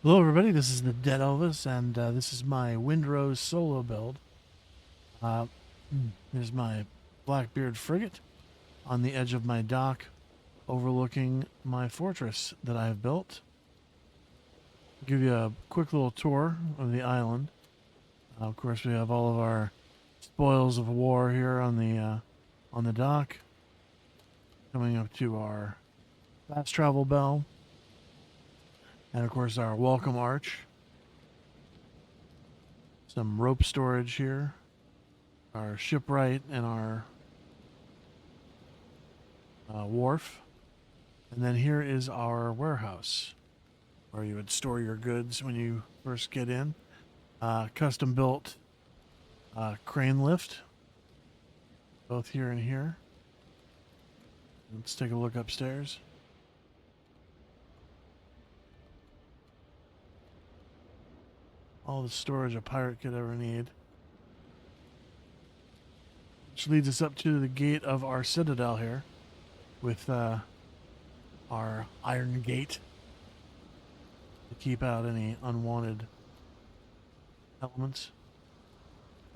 Hello, everybody. This is the Dead Elvis, and this is my Windrose solo build. Uh, Here's my Blackbeard frigate on the edge of my dock, overlooking my fortress that I have built. I'll give you a quick little tour of the island. Of course, we have all of our spoils of war here on the dock. Coming up to our fast travel bell, and of course our welcome arch. Some rope storage here. Our shipwright and our wharf. And then here is our warehouse where you would store your goods when you first get in. Custom built crane lift, both here and here. Let's take a look upstairs. All the storage a pirate could ever need. Which leads us up to the gate of our Citadel here with our iron gate to keep out any unwanted elements.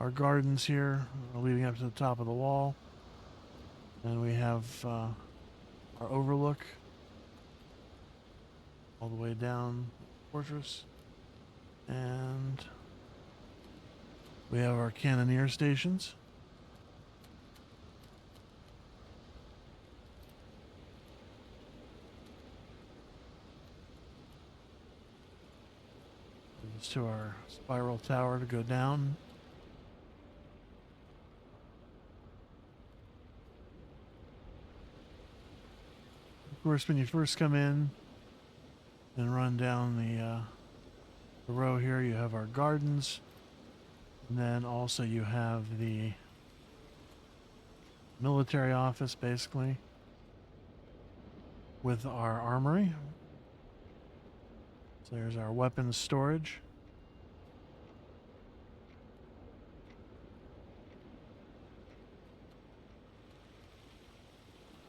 Our gardens here are leading up to the top of the wall. And we have our overlook all the way down the fortress. And we have our cannoneer stations. Leads to our spiral tower to go down. Of course, when you first come in and run down the row here, you have our gardens, and then also you have the military office, basically, with our armory. So there's our weapons storage.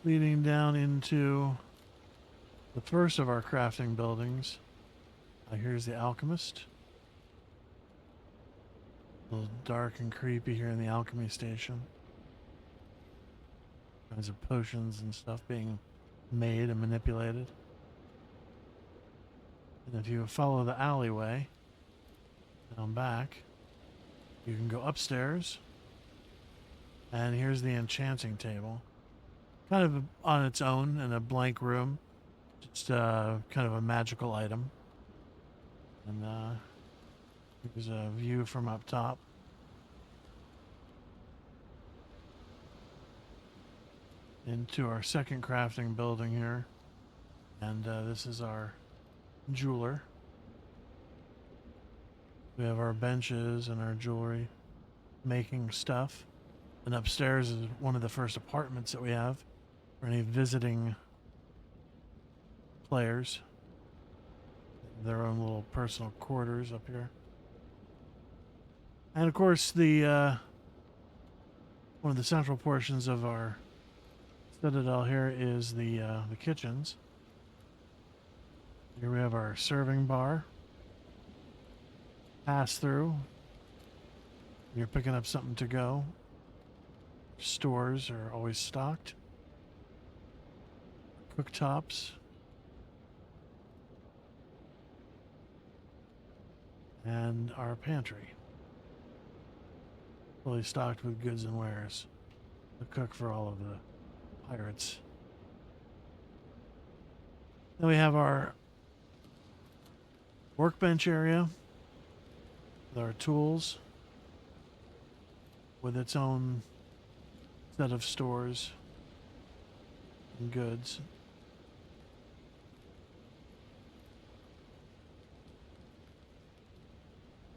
Leading down into the first of our crafting buildings. Here's the alchemist. A little dark and creepy here in the alchemy station. Kinds of potions and stuff being made and manipulated. And if you follow the alleyway down back, you can go upstairs. And here's the enchanting table. Kind of on its own in a blank room. Just kind of a magical item. And here's a view from up top. Into our second crafting building here. And this is our jeweler. We have our benches and our jewelry making stuff. And upstairs is one of the first apartments that we have for any visiting players. Their own little personal quarters up here. And of course the one of the central portions of our Citadel here is the kitchens. Here we have our serving bar. Pass through. You're picking up something to go. Stores are always stocked. Cooktops. And our pantry. Fully stocked with goods and wares. To cook for all of the pirates. Then we have our workbench area with our tools, with its own set of stores and goods.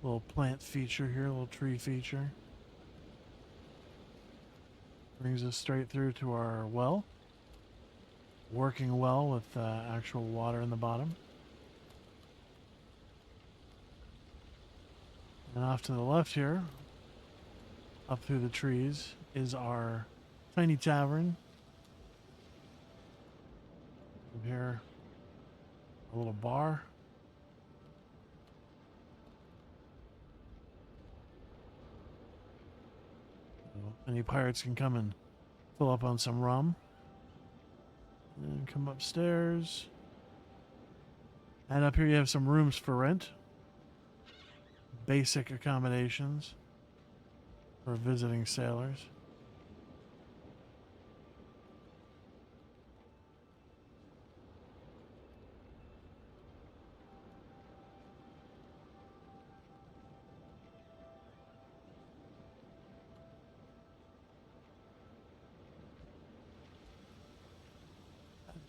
Little plant feature here, little tree feature. Brings us straight through to our well. Working well with actual water in the bottom. And off to the left here, up through the trees, is our tiny tavern. Here, a little bar. Any pirates can come and fill up on some rum. And come upstairs. And up here you have some rooms for rent. Basic accommodations for visiting sailors.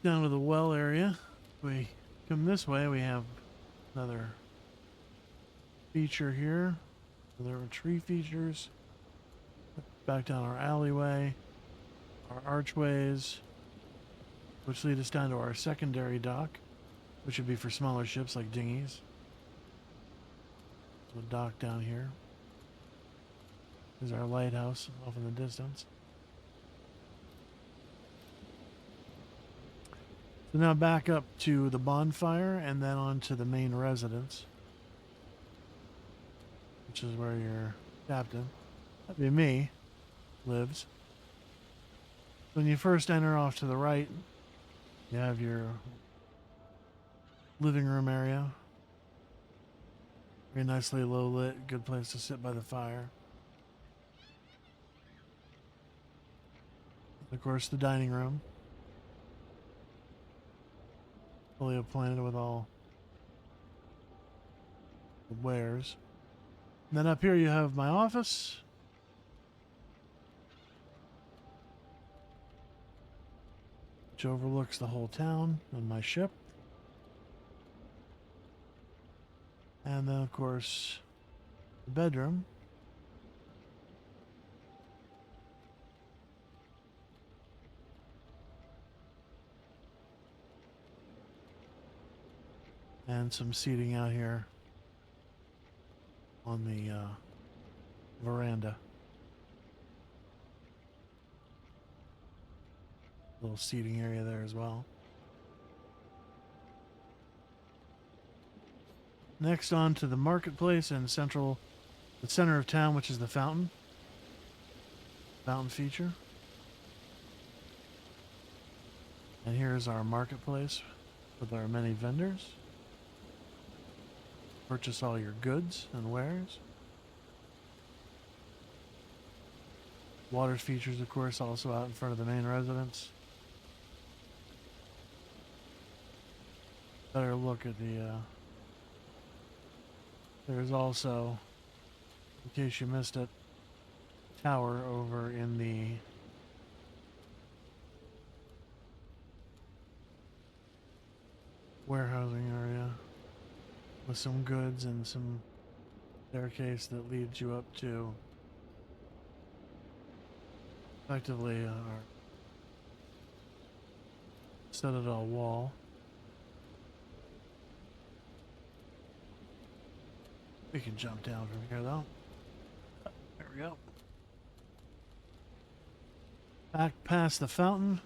Down to the well area. We come this way, we have another feature here. There are tree features. Back down our alleyway, our archways, which lead us down to our secondary dock, which would be for smaller ships like dinghies. So a dock down here. There's our lighthouse off in the distance. So now back up to the bonfire and then on to the main residence, which is where your captain, that'd be me, lives. When you first enter off to the right, you have your living room area. Very nicely low lit, good place to sit by the fire. Of course, the dining room. Fully appointed with all the wares. And then up here you have my office. Which overlooks the whole town and my ship. And then of course the bedroom. And some seating out here on the veranda. Little seating area there as well. Next on to the marketplace and the center of town, which is the fountain. Fountain feature. And here's our marketplace with our many vendors. Purchase all your goods and wares. Water features, of course, also out in front of the main residence. Better look at the there's also, in case you missed it, tower over in the warehousing area with some goods and some staircase that leads you up to effectively our Citadel wall. We can jump down from here though. There we go. Back past the fountain,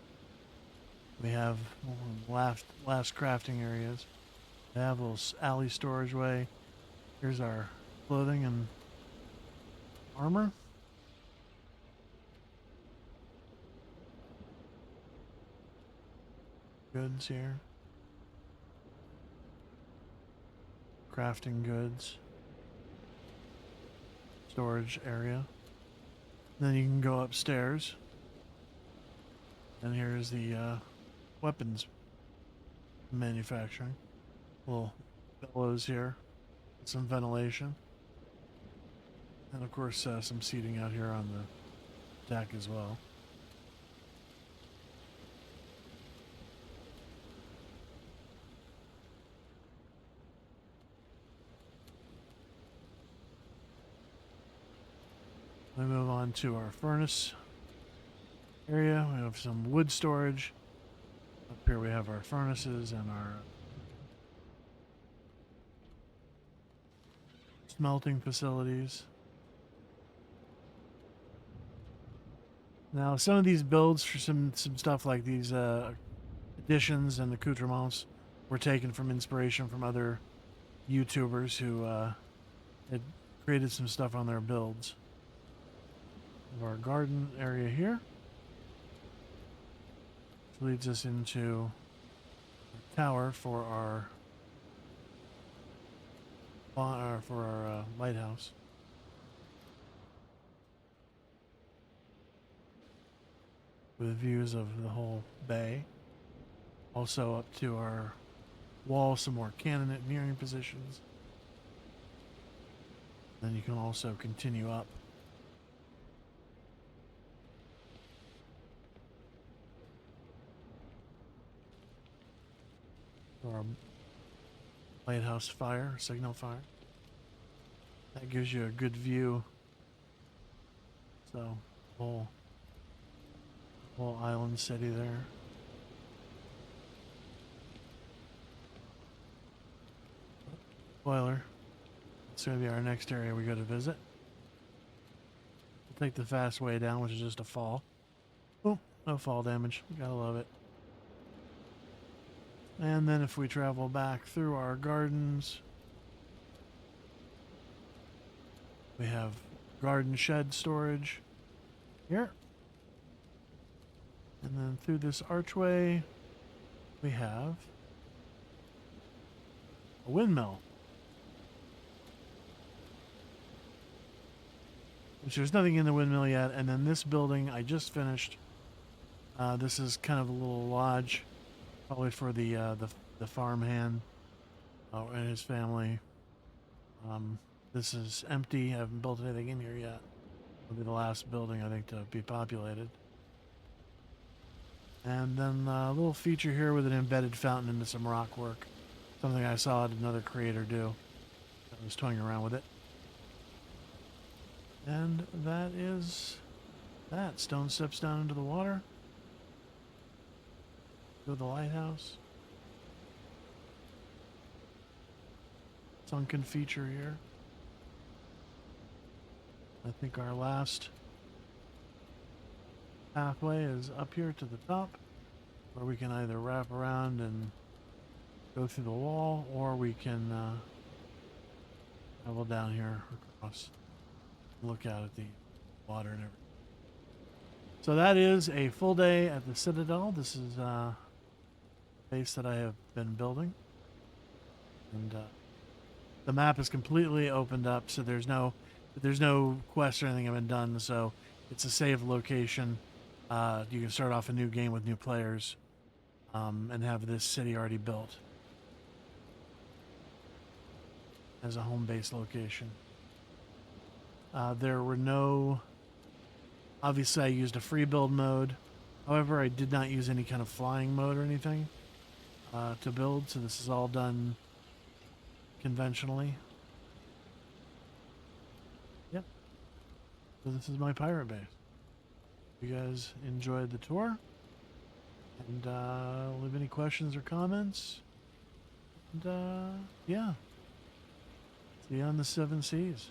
we have last crafting areas. We have a little alley storage way. Here's our clothing and armor. Goods here. Crafting goods. Storage area. Then you can go upstairs. And here's the weapons manufacturing. Little bellows here. Some ventilation. And of course some seating out here on the deck as well. We move on to our furnace area. We have some wood storage. Up here we have our furnaces and our smelting facilities. Now some of these builds for some stuff like these additions and accoutrements were taken from inspiration from other YouTubers who had created some stuff on their builds. of our garden area here. Which leads us into a tower for our lighthouse. With views of the whole bay. Also up to our wall, some more cannon engineering positions. Then you can also continue up. For our lighthouse fire, signal fire. That gives you a good view. So, whole island city there. Spoiler. It's going to be our next area we go to visit. We'll take the fast way down, which is just a fall. Oh, no fall damage. Gotta love it. And then if we travel back through our gardens, we have garden shed storage here. And then through this archway, we have a windmill. Which there's nothing in the windmill yet. And then this building I just finished. This is kind of a little lodge, probably for the farmhand and his family. This is empty. I haven't built anything in here yet. It'll be the last building, I think, to be populated. And then a little feature here with an embedded fountain into some rock work. Something I saw another creator do. I was toying around with it. And that is that. Stone steps down into the water. Go to the lighthouse. Sunken feature here. I think our last pathway is up here to the top, where we can either wrap around and go through the wall, or we can travel down here across, look out at the water and everything. So that is a full day at the Citadel. This is a base that I have been building, and the map is completely opened up, so there's no quests or anything have been done. So it's a save location. You can start off a new game with new players, and have this city already built as a home base location. There were no... Obviously, I used a free build mode. However, I did not use any kind of flying mode or anything to build, so this is all done conventionally. Yep. So this is my pirate base. You guys enjoyed the tour, and leave any questions or comments, and yeah, see you on the 7 Seas.